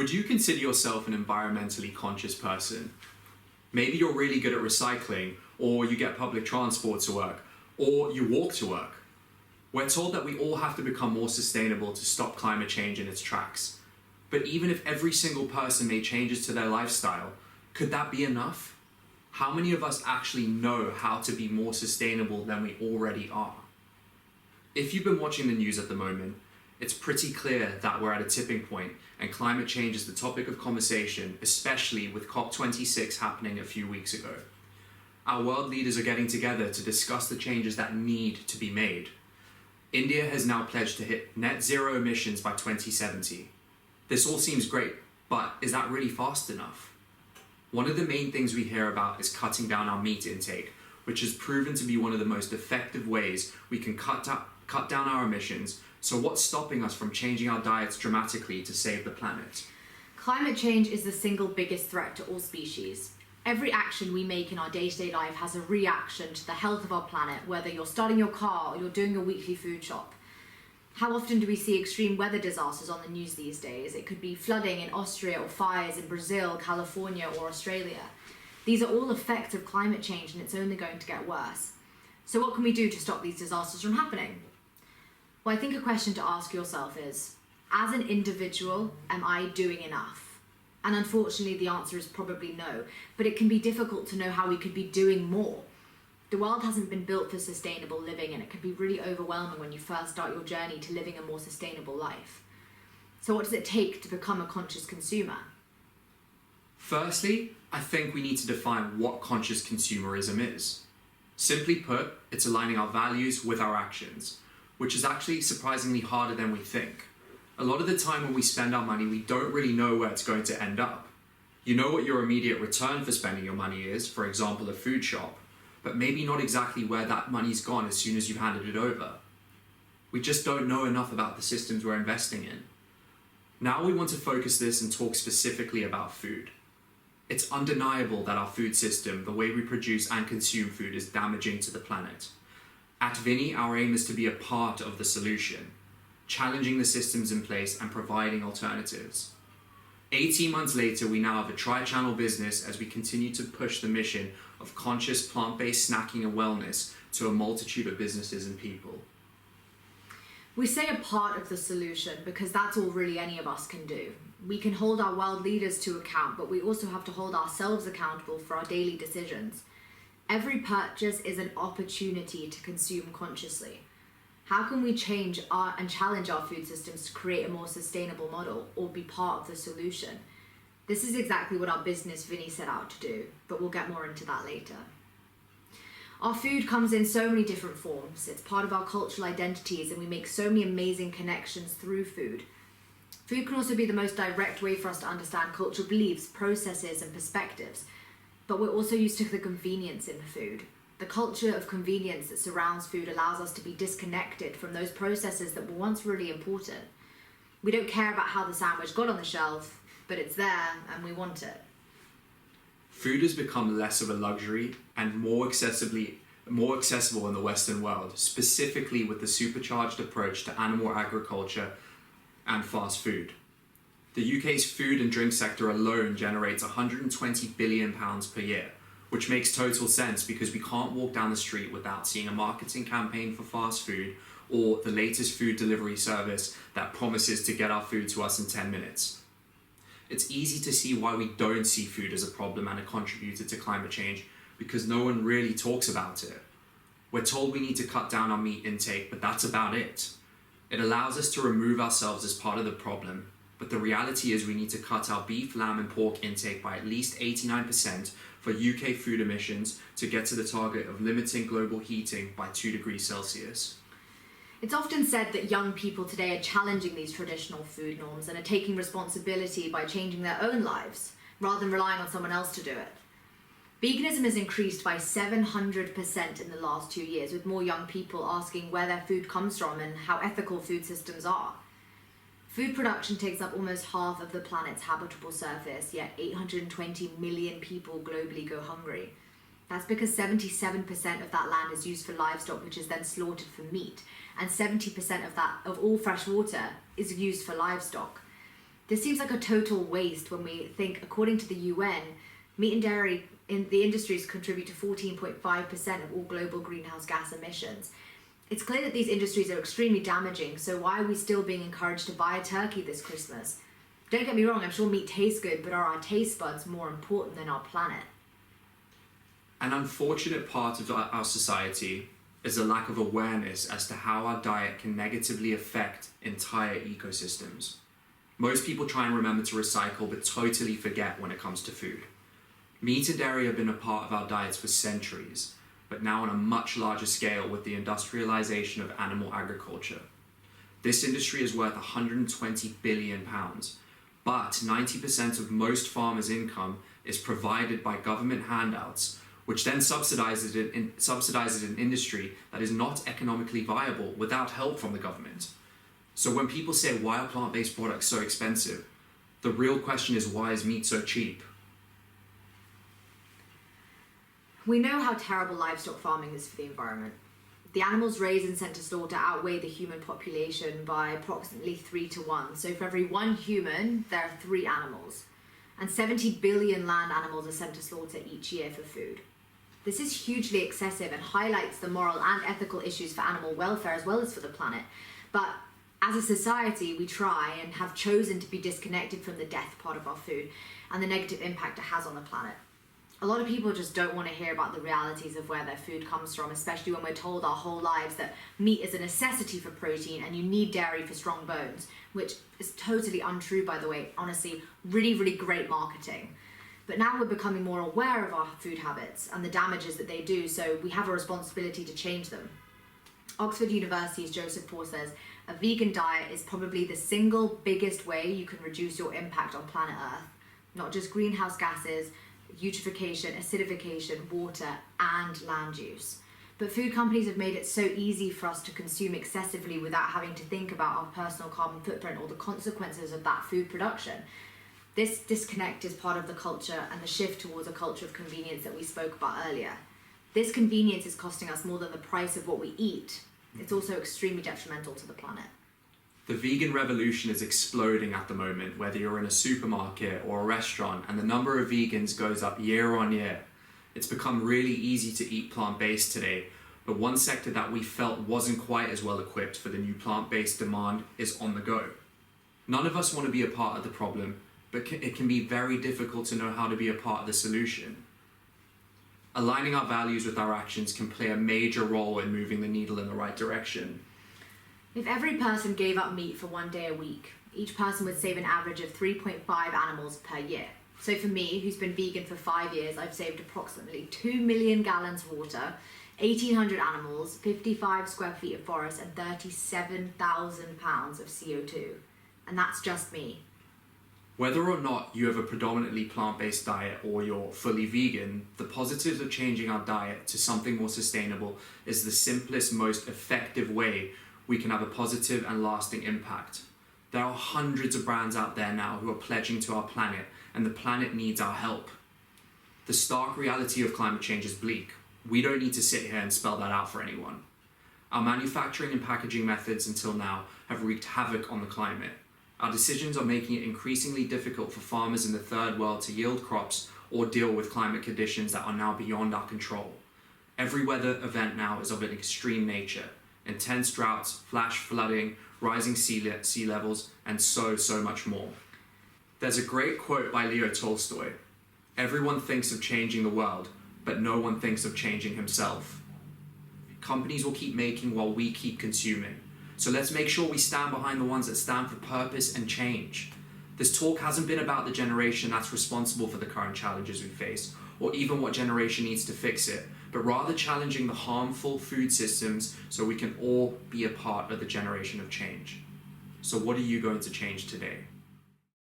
Would you consider yourself an environmentally conscious person? Maybe you're really good at recycling, or you get public transport to work, or you walk to work. We're told that we all have to become more sustainable to stop climate change in its tracks. But even if every single person made changes to their lifestyle, could that be enough? How many of us actually know how to be more sustainable than we already are? If you've been watching the news at the moment, it's pretty clear that we're at a tipping point and climate change is the topic of conversation, especially with COP26 happening a few weeks ago. Our world leaders are getting together to discuss the changes that need to be made. India has now pledged to hit net zero emissions by 2070. This all seems great, but is that really fast enough? One of the main things we hear about is cutting down our meat intake, which has proven to be one of the most effective ways we can cut down our emissions. So what's stopping us from changing our diets dramatically to save the planet? Climate change is the single biggest threat to all species. Every action we make in our day-to-day life has a reaction to the health of our planet, whether you're starting your car or you're doing your weekly food shop. How often do we see extreme weather disasters on the news these days? It could be flooding in Austria or fires in Brazil, California or Australia. These are all effects of climate change and it's only going to get worse. So what can we do to stop these disasters from happening? Well, I think a question to ask yourself is, as an individual, am I doing enough? And unfortunately, the answer is probably no, but it can be difficult to know how we could be doing more. The world hasn't been built for sustainable living, and it can be really overwhelming when you first start your journey to living a more sustainable life. So what does it take to become a conscious consumer? Firstly, I think we need to define what conscious consumerism is. Simply put, it's aligning our values with our actions, which is actually surprisingly harder than we think. A lot of the time when we spend our money, we don't really know where it's going to end up. You know what your immediate return for spending your money is, for example, a food shop, but maybe not exactly where that money's gone as soon as you've handed it over. We just don't know enough about the systems we're investing in. Now we want to focus this and talk specifically about food. It's undeniable that our food system, the way we produce and consume food, is damaging to the planet. At Vinny, our aim is to be a part of the solution, challenging the systems in place and providing alternatives. 18 months later, we now have a tri-channel business as we continue to push the mission of conscious plant-based snacking and wellness to a multitude of businesses and people. We say a part of the solution because that's all really any of us can do. We can hold our world leaders to account, but we also have to hold ourselves accountable for our daily decisions. Every purchase is an opportunity to consume consciously. How can we change and challenge our food systems to create a more sustainable model or be part of the solution? This is exactly what our business Vinny set out to do, but we'll get more into that later. Our food comes in so many different forms. It's part of our cultural identities and we make so many amazing connections through food. Food can also be the most direct way for us to understand cultural beliefs, processes and perspectives, but we're also used to the convenience in food. The culture of convenience that surrounds food allows us to be disconnected from those processes that were once really important. We don't care about how the sandwich got on the shelf, but it's there and we want it. Food has become less of a luxury and more accessible in the Western world, specifically with the supercharged approach to animal agriculture and fast food. The UK's food and drink sector alone generates £120 billion per year, which makes total sense because we can't walk down the street without seeing a marketing campaign for fast food or the latest food delivery service that promises to get our food to us in 10 minutes. It's easy to see why we don't see food as a problem and a contributor to climate change because no one really talks about it. We're told we need to cut down our meat intake, but that's about it. It allows us to remove ourselves as part of the problem, but the reality is we need to cut our beef, lamb and pork intake by at least 89% for UK food emissions to get to the target of limiting global heating by 2 degrees Celsius. It's often said that young people today are challenging these traditional food norms and are taking responsibility by changing their own lives, rather than relying on someone else to do it. Veganism has increased by 700% in the last 2 years, with more young people asking where their food comes from and how ethical food systems are. Food production takes up almost half of the planet's habitable surface, yet 820 million people globally go hungry. That's because 77% of that land is used for livestock, which is then slaughtered for meat, and 70% of all fresh water is used for livestock. This seems like a total waste when we think, according to the UN, meat and dairy in the industries contribute to 14.5% of all global greenhouse gas emissions. It's clear that these industries are extremely damaging, so why are we still being encouraged to buy a turkey this Christmas? Don't get me wrong, I'm sure meat tastes good, but are our taste buds more important than our planet? An unfortunate part of our society is a lack of awareness as to how our diet can negatively affect entire ecosystems. Most people try and remember to recycle, but totally forget when it comes to food. Meat and dairy have been a part of our diets for centuries, but now on a much larger scale with the industrialization of animal agriculture. This industry is worth £120 billion, but 90% of most farmers' income is provided by government handouts, which then subsidizes an industry that is not economically viable without help from the government. So when people say, why are plant-based products so expensive? The real question is, why is meat so cheap? We know how terrible livestock farming is for the environment. The animals raised and sent to slaughter outweigh the human population by approximately 3 to 1. So for every 1 human, there are 3 animals. And 70 billion land animals are sent to slaughter each year for food. This is hugely excessive and highlights the moral and ethical issues for animal welfare as well as for the planet. But as a society, we try and have chosen to be disconnected from the death part of our food and the negative impact it has on the planet. A lot of people just don't want to hear about the realities of where their food comes from, especially when we're told our whole lives that meat is a necessity for protein and you need dairy for strong bones, which is totally untrue, by the way. Honestly, really, really great marketing. But now we're becoming more aware of our food habits and the damages that they do, so we have a responsibility to change them. Oxford University's Joseph Poore says, a vegan diet is probably the single biggest way you can reduce your impact on planet Earth. Not just greenhouse gases, eutrophication, acidification, water, and land use. But food companies have made it so easy for us to consume excessively without having to think about our personal carbon footprint or the consequences of that food production. This disconnect is part of the culture and the shift towards a culture of convenience that we spoke about earlier. This convenience is costing us more than the price of what we eat. It's also extremely detrimental to the planet. The vegan revolution is exploding at the moment, whether you're in a supermarket or a restaurant, and the number of vegans goes up year on year. It's become really easy to eat plant-based today, but one sector that we felt wasn't quite as well equipped for the new plant-based demand is on the go. None of us want to be a part of the problem, but it can be very difficult to know how to be a part of the solution. Aligning our values with our actions can play a major role in moving the needle in the right direction. If every person gave up meat for 1 day a week, each person would save an average of 3.5 animals per year. So for me, who's been vegan for 5 years, I've saved approximately 2 million gallons of water, 1,800 animals, 55 square feet of forest, and 37,000 pounds of CO2. And that's just me. Whether or not you have a predominantly plant-based diet or you're fully vegan, the positives of changing our diet to something more sustainable is the simplest, most effective way we can have a positive and lasting impact. There are hundreds of brands out there now who are pledging to our planet, and the planet needs our help. The stark reality of climate change is bleak. We don't need to sit here and spell that out for anyone. Our manufacturing and packaging methods until now have wreaked havoc on the climate. Our decisions are making it increasingly difficult for farmers in the third world to yield crops or deal with climate conditions that are now beyond our control. Every weather event now is of an extreme nature. Intense droughts, flash flooding, rising sea levels, and so much more. There's a great quote by Leo Tolstoy. Everyone thinks of changing the world, but no one thinks of changing himself. Companies will keep making while we keep consuming. So let's make sure we stand behind the ones that stand for purpose and change. This talk hasn't been about the generation that's responsible for the current challenges we face, or even what generation needs to fix it, but rather challenging the harmful food systems so we can all be a part of the generation of change. So what are you going to change today?